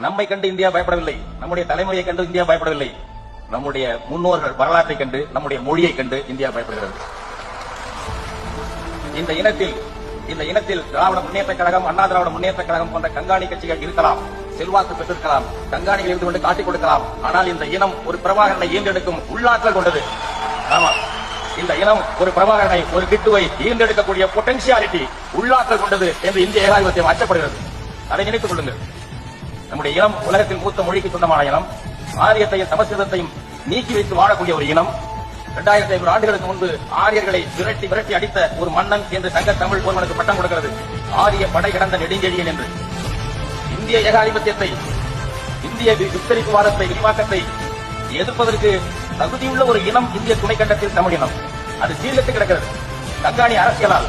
நம்மை கண்டு இந்தியா பயப்படவில்லை, நம்முடைய தலைமுறையை கண்டு இந்தியா பயப்படவில்லை, நம்முடைய முன்னோர்கள் வரலாற்றை கண்டு, நம்முடைய மொழியை கண்டு இந்தியா பயப்படுகிறது. இந்த இனத்தில் திராவிட முன்னேற்ற கழகம், அண்ணா திராவிட முன்னேற்ற கழகம் போன்ற கண்காணி கட்சிகள் இருக்கலாம், செல்வாக்கு பெற்றிருக்கலாம், கண்காணிகள் இருந்து கொண்டு காட்டிக் கொடுக்கலாம். ஆனால் இந்த இனம் ஒரு பிரபாகரனை ஈன்றெடுக்கும் உள்ளாற்றல் கொண்டது. ஆமா, இந்த இனம் ஒரு பிரபாகரனை, ஒரு கிட்டுவை ஈன்றெடுக்கக்கூடிய பொட்டன்சியாலிட்டி, உள்ளாற்றல் கொண்டது என்று இந்திய ஏகாதிபத்தியம் அச்சப்படுகிறது. அதை நினைத்துக் கொள்ளுங்கள். நம்முடைய இனம் உலகத்தில் மூத்த மொழிக்கு சொந்தமான இனம், ஆரியத்தையும் சமஸ்கிருதத்தையும் நீக்கி வைத்து வாழக்கூடிய ஒரு இனம். 2500 ஆண்டுகளுக்கு முன்பு ஆரியர்களை விரட்டி விரட்டி அடித்த ஒரு மன்னன் என்று சங்க தமிழ் ஒருவனுக்கு பட்டம் கொடுக்கிறது. ஆரிய படை கிடந்த நெடுஞ்செழியன் என்று. இந்திய ஏகாதிபத்தியத்தை, இந்திய விஸ்தரிப்புவாதத்தை, விரிவாக்கத்தை எதிர்ப்பதற்கு தகுதியுள்ள ஒரு இனம் இந்திய துணைக்கண்டத்தில் தமிழ் இனம். அது சீர்கட்டு கிடக்கிறது. கண்காணி அரசியலால்